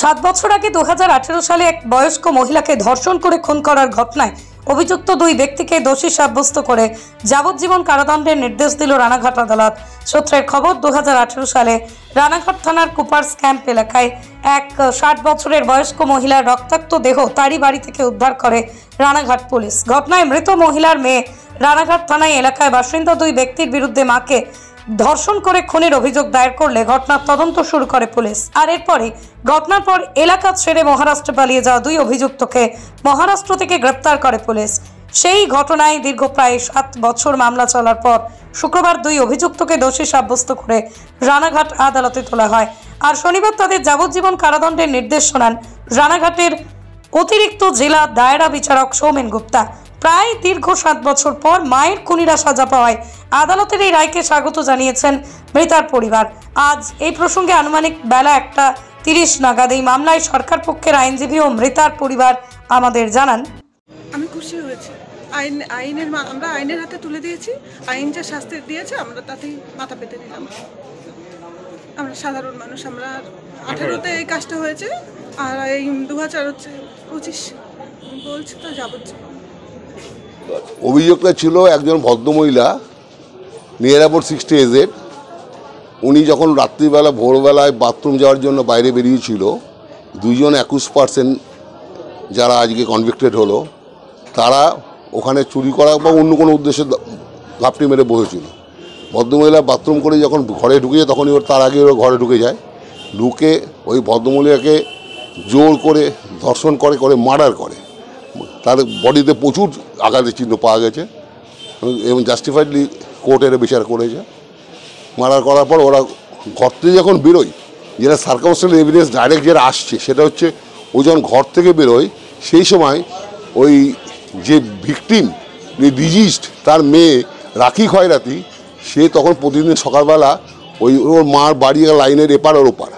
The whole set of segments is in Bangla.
7 বছর আগে 2018 সালে এক বয়স্ক মহিলাকে ধর্ষণ করে খুন করার ঘটনায় অভিযুক্ত দুই ব্যক্তিকে দোষী সাব্যস্ত করে যাবজ্জীবন কারাদণ্ডের নির্দেশ দিল রানাঘাট আদালত। সূত্রের খবর, 2018 সালে রানাঘাট থানার কুপার্স ক্যাম্প এলাকায় এক 60 বছরের বয়স্ক মহিলার রক্তাক্ত দেহ তারই বাড়ি থেকে উদ্ধার করে রানাঘাট পুলিশ। ঘটনায় মৃত মহিলার মেয়ে রানাঘাট থানায় এলাকায় বাসিন্দা দুই ব্যক্তির বিরুদ্ধে মাকে ধর্ষণ করে খুনের অভিযোগ দায়ের করলে ঘটনার তদন্ত শুরু করে পুলিশ। আর এরপরে ঘটনার পর এলাকা ছেড়ে মহারাষ্ট্রে পালিয়ে যাওয়া দুই অভিযুক্তকে মহারাষ্ট্র থেকে গ্রেপ্তার করে পুলিশ। সেই ঘটনায় দীর্ঘ প্রায় 7 বছর মামলা চলার পর শুক্রবার দুই অভিযুক্তকে দোষী সাব্যস্ত করে রানাঘাট আদালতে তোলা হয়। আর শনিবার তাদের যাবজ্জীবন কারাদণ্ডের নির্দেশ শোনান রানাঘাটের অতিরিক্ত জেলা দায়রা বিচারক সৌমেন গুপ্তা। প্রায় দীর্ঘ 7 বছর পর মায়ের খুনিরা সাজা পাওয়ায় আদালতের এই রায়কে স্বাগত জানিয়েছেন মৃতার পরিবার। আজ এই প্রসঙ্গে আনুমানিক বেলা 1:30 নাগাদ এই মামলায় সরকার পক্ষের আইনজীবী ও মৃতার পরিবার আমাদের জানান, আমি খুশি হয়েছি। আমরা আইনের হাতে তুলে দিয়েছি। আইন যা শাস্তি দিয়েছে আমরা তাতেই মাথা পেতে নিলাম। আমরা সাধারণ মানুষ, আমরা 18তে এই কাজটা হয়েছে, আর এই 2025 বলছি তো যাবজ্জীবন। অভিযোগটা ছিল একজন ভদ্রমহিলা, নিয়ার অ্যাবাউট 60 এজের। উনি যখন রাত্রিবেলা ভোরবেলায় বাথরুম যাওয়ার জন্য বাইরে বেরিয়েছিল, দুইজন 21% যারা আজকে কনভিক্টেড হলো, তারা ওখানে চুরি করা বা অন্য কোনো উদ্দেশ্যে ঘাপটি মেরে বসেছিল। ভদ্রমহিলা বাথরুম করে যখন ঘরে ঢুকে, তখনই তার আগে ওরা ঘরে ঢুকে যায়। ঢুকে ওই ভদ্রমহিলাকে জোর করে ধর্ষণ করে মার্ডার করে। তার বডিতে প্রচুর আঘাতের চিহ্ন পাওয়া গেছে এবং জাস্টিফাইডলি কোর্টের বিচার করেছে। মার্ডার করার পর ওরা ঘর থেকে যখন বেরোয়, যেটা সার্কামস্টেন্সিয়াল এভিডেন্স ডাইরেক্ট যেটা আসছে, সেটা হচ্ছে ও যখন ঘর থেকে বেরোয় সেই সময় ওই যে ভিকটিম, ডিজিজড, তার মেয়ে রাখি খয়রাতি, সে তখন প্রতিদিন সকালবেলা ওর মার বাড়ি লাইনের এপার ওপার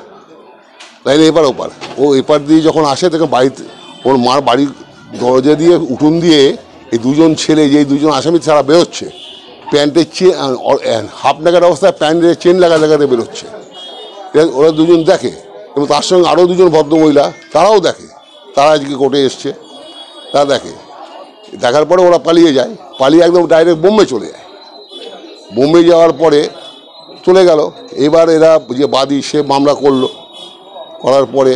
ও এপার দিয়ে যখন আসে, তখন বাড়িতে ওর মার বাড়ির দরজা দিয়ে উঠোন দিয়ে এই দুজন ছেলে, যে দুজন আসামি ছাড়া বেরোচ্ছে, প্যান্টের হাফ নাগাদ অবস্থায় প্যান্টের চেন লাগাতে বেরোচ্ছে। ওরা দুজন দেখে এবং তার সঙ্গে আরও দুজন ভদ্রমহিলা তারাও দেখে। তারা আজকে কোর্টে এসছে, তারা দেখার পরে ওরা পালিয়ে যায়। পালিয়ে একদম ডাইরেক্ট বোম্বে চলে যায়। বোম্বে যাওয়ার পরে চলে গেল। এবার এরা যে বাদী, সে মামলা করার পরে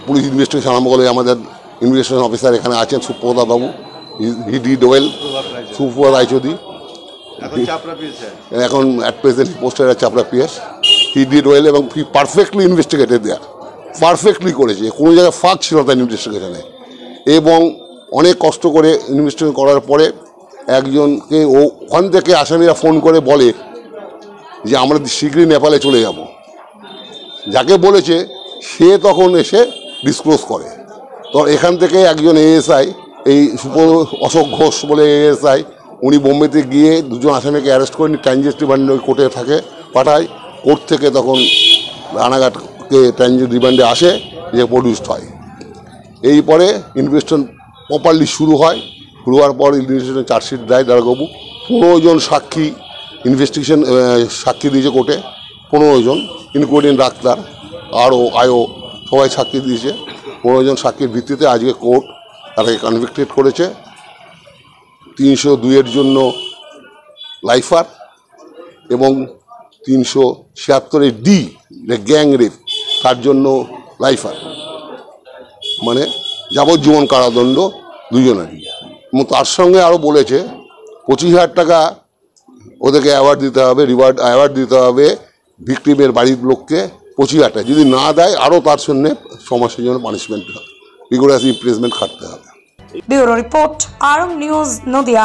পুলিশ ইনভেস্টিগেশন আরম্ভ করলে। আমাদের ইনভেস্টিগেশন অফিসার এখানে আছেন সুপ্রভাত বাবু, হি ডিড ওয়েল, সুপ্রভাত রায়চৌধুরী, এখন অ্যাট প্রেজেন্ট পোস্টেড আছে চাপড়া পিএস। হি ডিড ওয়েল এবং হি পারফেক্টলি ইনভেস্টিগেটেড দেয়ার, পারফেক্টলি করেছে, কোনো জায়গায় ফাঁক ছিল তার ইনভেস্টিগেশনে। এবং অনেক কষ্ট করে ইনভেস্টিগেশন করার পরে একজনকে ওখান থেকে আসামিরা ফোন করে বলে যে আমরা শীঘ্রই নেপালে চলে যাব। যাকে বলেছে সে তখন এসে ডিসক্লোজ করে। তো এখান থেকে একজন এএসআই, এই অশোক ঘোষ বলে এএসআই, উনি বোম্বেতে গিয়ে দুজন আসামিকে অ্যারেস্ট করে ট্রানজিট রিমান্ডে ওই কোর্টে পাঠায়। কোর্ট থেকে তখন রানাঘাটকে ট্রানজিট রিমান্ডে আসে, যে প্রডিউসড হয়। এই পরে ইনভেস্টিগেশন প্রপারলি শুরু হয়। শুরু হওয়ার পর ইনভেস্টিগেশন চার্জশিট দেয় দারোগাবু। 15 জন সাক্ষী দিয়েছে কোর্টে, 15 জন, ইনক্লুডিং ডাক্তার আরও সবাই সাক্ষী দিয়েছে। 15 জন সাক্ষীর ভিত্তিতে আজকে কোর্ট তাকে কনভিক্টেড করেছে। 302-এর জন্য লাইফার এবং 376-এর ডি, গ্যাং রেপ, তার জন্য লাইফার, মানে যাবজ্জীবন কারাদণ্ড দুজনেরই। এবং তার সঙ্গে আরও বলেছে 25,000 টাকা ওদেরকে অ্যাওয়ার্ড দিতে হবে ভিকটিমের বাড়ির লোককে, 25,000 টাকা। যদি না দেয় আরও তার সঙ্গে 6 মাসের জন্য পানিশমেন্ট হবে, রিগোরাস ইমপ্রিজনমেন্ট খাটতে হবে। ব্যুরো রিপোর্ট, আরং নিউজ, নদিয়া।